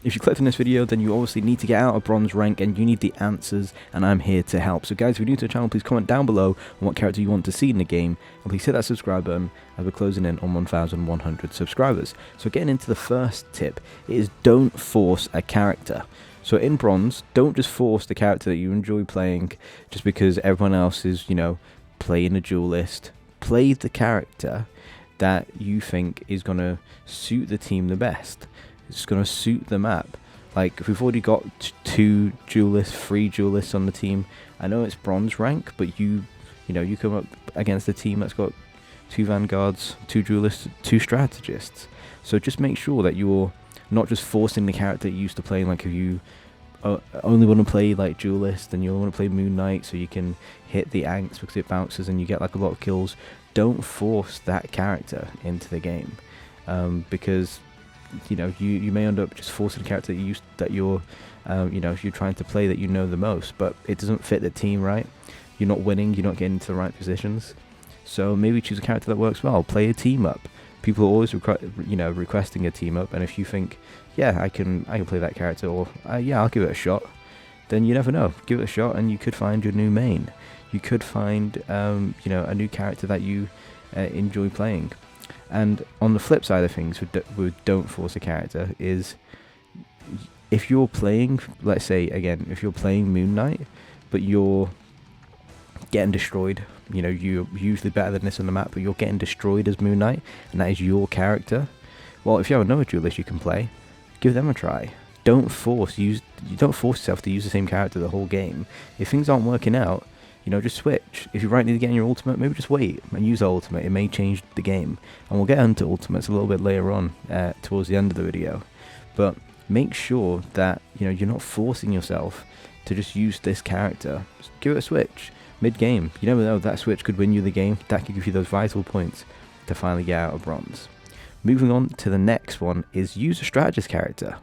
if you clicked on this video, then you obviously need to get out of bronze rank and you need the answers, and I'm here to help. So guys, if you're new to the channel, please comment down below on what character you want to see in the game, and please hit that subscribe button as we're closing in on 1,100 subscribers. So getting into the first tip is don't force a character. So in bronze, don't just force the character that you enjoy playing just because everyone else is, you know, playing a duelist. Play the character that you think is going to suit the team the best. It's going to suit the map. Like, we've already got 3 duelists on the team. I know it's bronze rank, but you come up against a team that's got 2 vanguards, 2 duelists, 2 strategists. So just make sure that you're not just forcing the character you used to play. Like, if you only want to play like duelist, then you only want to play Moon Knight so you can hit the Anks because it bounces and you get like a lot of kills. Don't force that character into the game, because you may end up just forcing a character that you're trying to play that you know the most, but it doesn't fit the team right. You're not winning, you're not getting into the right positions. So maybe choose a character that works well. Play a team up. People are always requesting a team up, and if you think, yeah, I can play that character, or yeah, I'll give it a shot, then you never know. Give it a shot, and you could find your new main. You could find a new character that you enjoy playing. And on the flip side of things, with don't force a character, is if you're playing, let's say again, if you're playing Moon Knight, but you're getting destroyed, you're usually better than this on the map, but you're getting destroyed as Moon Knight, and that is your character. Well, if you have another duelist you can play, give them a try. Don't force yourself to use the same character the whole game. If things aren't working out, just switch. If you're right near getting your ultimate, maybe just wait and use ultimate. It may change the game, and we'll get into ultimates a little bit later on towards the end of the video. But make sure that you're not forcing yourself to just use this character. Just give it a switch mid-game. You never know, that switch could win you the game. That could give you those vital points to finally get out of bronze. Moving on to the next one is use a strategist character.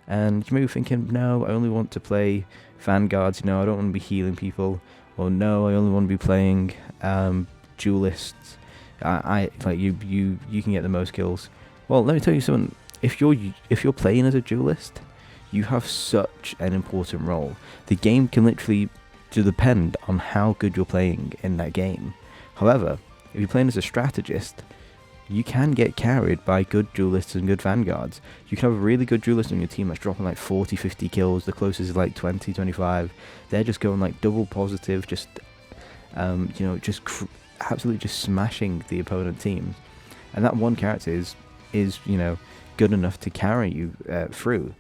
And you may be thinking, no, I only want to play vanguards. I don't want to be healing people. Or no, I only want to be playing duelists. You can get the most kills. Well, let me tell you something. If you're playing as a duelist, you have such an important role. The game can literally depend on how good you're playing in that game. However, if you're playing as a strategist, you can get carried by good duelists and good vanguards. You can have a really good duelist on your team that's dropping like 40, 50 kills. The closest is like 20, 25. They're just going like double positive, just absolutely just smashing the opponent team. And that one character is good enough to carry you through.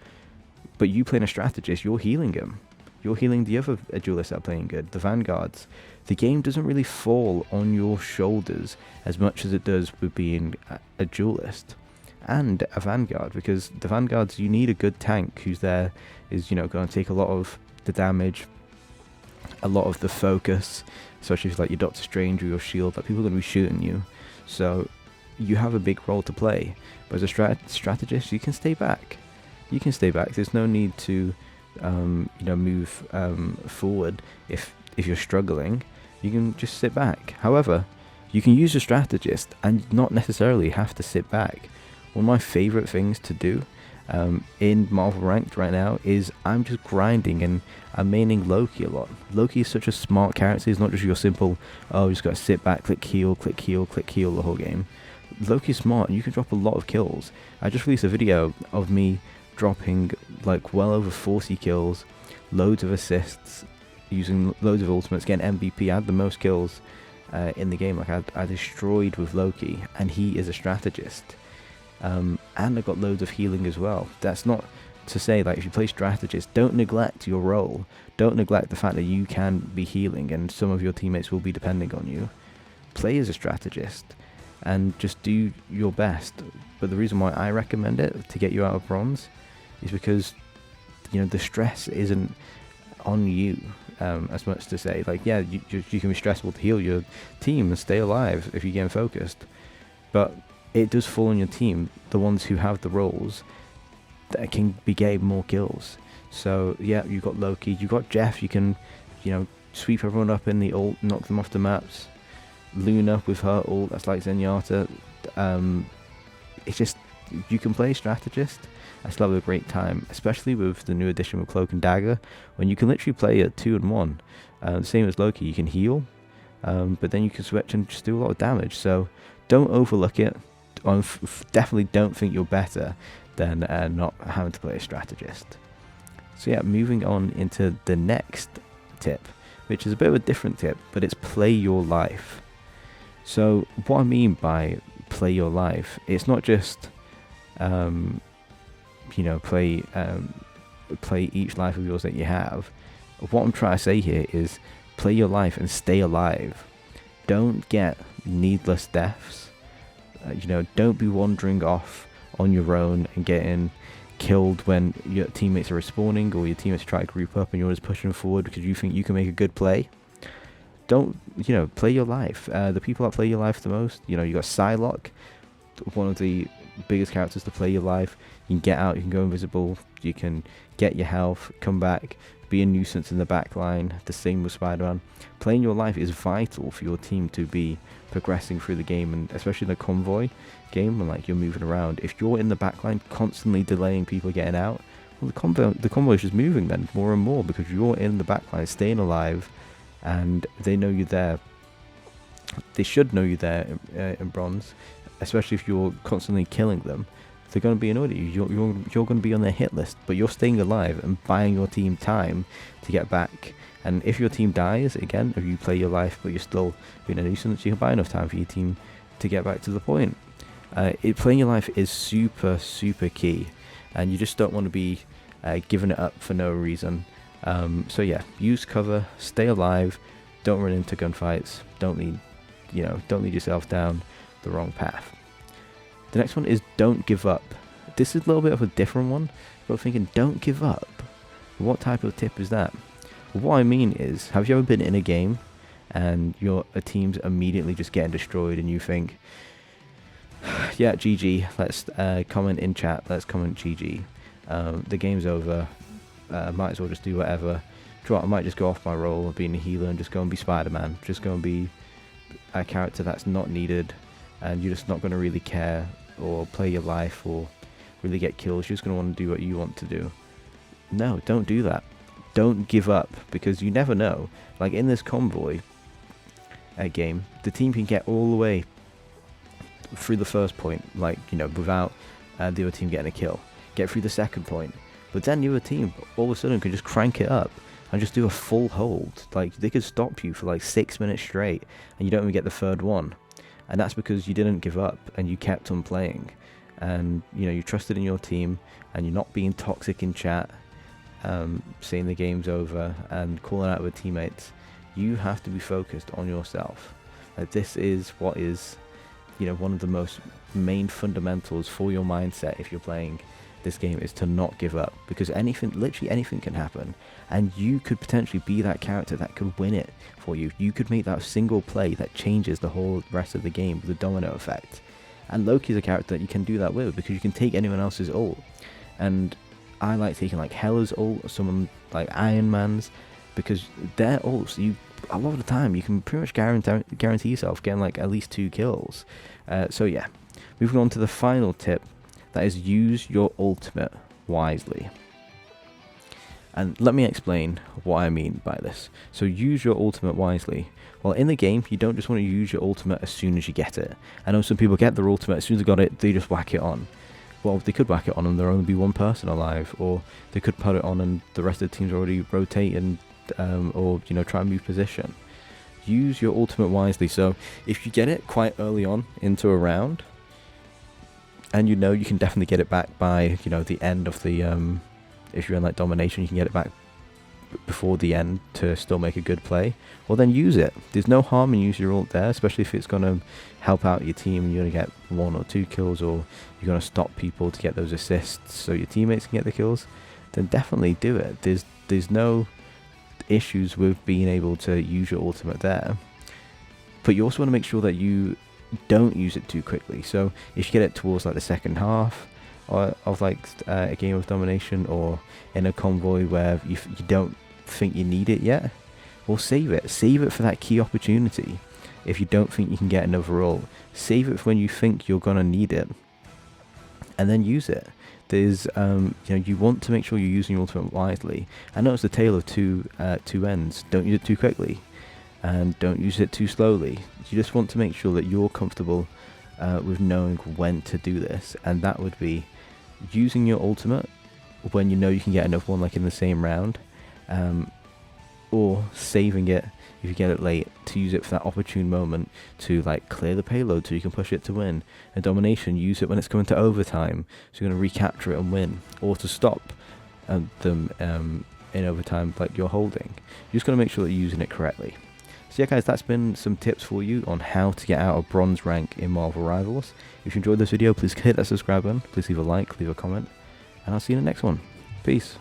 But you playing a strategist, you're healing him. You're healing the other duelists that are playing good, the vanguards. The game doesn't really fall on your shoulders as much as it does with being a duelist and a vanguard, because the vanguards, you need a good tank who's there, is going to take a lot of the damage, a lot of the focus, especially if like your Doctor Strange or your shield, that people are going to be shooting you. So you have a big role to play. But as a strategist, you can stay back. There's no need to move forward. If you're struggling, you can just sit back. However, you can use a strategist and not necessarily have to sit back. One of my favorite things to do in Marvel Ranked right now is I'm just grinding and I'm maining Loki a lot. Loki is such a smart character. He's not just your simple, oh, you just got to sit back, click heal the whole game. Loki's smart and you can drop a lot of kills. I just released a video of me dropping like well over 40 kills, loads of assists, using loads of ultimates, getting MVP. I had the most kills in the game. Like I destroyed with Loki, and he is a strategist. And I got loads of healing as well. That's not to say, like, if you play strategist, don't neglect your role. Don't neglect the fact that you can be healing and some of your teammates will be depending on you. Play as a strategist and just do your best. But the reason why I recommend it to get you out of bronze is because the stress isn't on you as much to say, like, yeah, you can be stressful to heal your team and stay alive if you're getting focused, but it does fall on your team, the ones who have the roles that can be getting more kills. So yeah, you've got Loki, you've got Jeff, you can sweep everyone up in the ult, knock them off the maps. Luna with her ult, that's like Zenyatta. It's just, you can play strategist, I still have a great time, especially with the new addition with Cloak and Dagger, when you can literally play at 2 and 1. Same as Loki, you can heal, but then you can switch and just do a lot of damage. So don't overlook it. Definitely don't think you're better than not having to play a strategist. So yeah, moving on into the next tip, which is a bit of a different tip, but it's play your life. So what I mean by play your life, it's not just play each life of yours that you have. What I'm trying to say here is play your life and stay alive. Don't get needless deaths. Don't be wandering off on your own and getting killed when your teammates are respawning, or your teammates try to group up and you're just pushing forward because you think you can make a good play. Don't, play your life. The people that play your life the most, you got Psylocke, one of the biggest characters to play your life. You can get out, you can go invisible, you can get your health, come back, be a nuisance in the back line. The same with Spider-Man. Playing your life is vital for your team to be progressing through the game, and especially the convoy game when you're moving around. If you're in the back line constantly delaying people getting out, well, the convoy is just moving then more and more because you're in the back line staying alive, and they know you're there. They should know you're there in bronze, especially if you're constantly killing them. They're going to be annoyed at you. You're going to be on their hit list, but you're staying alive and buying your team time to get back. And if your team dies, again, if you play your life but you're still being a nuisance, you can buy enough time for your team to get back to the point. Playing your life is super, super key, and you just don't want to be giving it up for no reason. So yeah, use cover, stay alive, don't run into gunfights, don't lead yourself down the wrong path. The next one is don't give up. This is a little bit of a different one, but I'm thinking don't give up. What type of tip is that? Well, what I mean is, have you ever been in a game and your team's immediately just getting destroyed and you think, yeah, GG, let's comment in chat, let's comment GG. The game's over, might as well just do whatever. I might just go off my role of being a healer and just go and be Spider-Man. Just go and be a character that's not needed, and you're just not going to really care or play your life or really get kills. You're just going to want to do what you want to do. No, don't do that. Don't give up, because you never know. Like in this convoy game, the team can get all the way through the first point, without the other team getting a kill. Get through the second point, but then the other team all of a sudden can just crank it up and just do a full hold. Like they could stop you for 6 minutes straight, and you don't even get the third one. And that's because you didn't give up and you kept on playing, and you trusted in your team, and you're not being toxic in chat, saying the game's over and calling out with teammates. You have to be focused on yourself. This is what is one of the most main fundamentals for your mindset if you're playing this game, is to not give up, because literally anything can happen, and you could potentially be that character that could win it for you. You could make that single play that changes the whole rest of the game with a domino effect. And Loki's a character that you can do that with, because you can take anyone else's ult, and I like taking Hela's ult or someone like Iron Man's, because their ults, a lot of the time you can pretty much guarantee yourself getting at least 2 kills. So yeah, moving on to the final tip, that is use your ultimate wisely. And let me explain what I mean by this. So use your ultimate wisely. Well, in the game, you don't just want to use your ultimate as soon as you get it. I know some people get their ultimate, as soon as they got it, they just whack it on. Well, they could whack it on and there'll only be one person alive, or they could put it on and the rest of the team's already rotating, or try and move position. Use your ultimate wisely. So if you get it quite early on into a round, and you can definitely get it back by the end of the if you're in domination, you can get it back before the end to still make a good play, well then use it. There's no harm in using your ult there, especially if it's going to help out your team and you're going to get 1 or 2 kills, or you're going to stop people to get those assists so your teammates can get the kills. Then definitely do it. There's no issues with being able to use your ultimate there, but you also want to make sure that you don't use it too quickly. So if you get it towards the second half of a game of domination, or in a convoy where you don't think you need it yet, well, save it for that key opportunity. If you don't think you can get another ult, save it for when you think you're gonna need it, and then use it. there's you want to make sure you're using your ultimate wisely. I know it's a tale of two ends. Don't use it too quickly, and don't use it too slowly. You just want to make sure that you're comfortable with knowing when to do this, and that would be using your ultimate when you know you can get another one like in the same round, or saving it if you get it late to use it for that opportune moment to like clear the payload so you can push it to win. And domination, use it when it's coming to overtime so you're going to recapture it and win, or to stop them in overtime like you're holding. You just got to make sure that you're using it correctly. So yeah guys, that's been some tips for you on how to get out of bronze rank in Marvel Rivals. If you enjoyed this video, please hit that subscribe button, please leave a like, leave a comment, and I'll see you in the next one. Peace.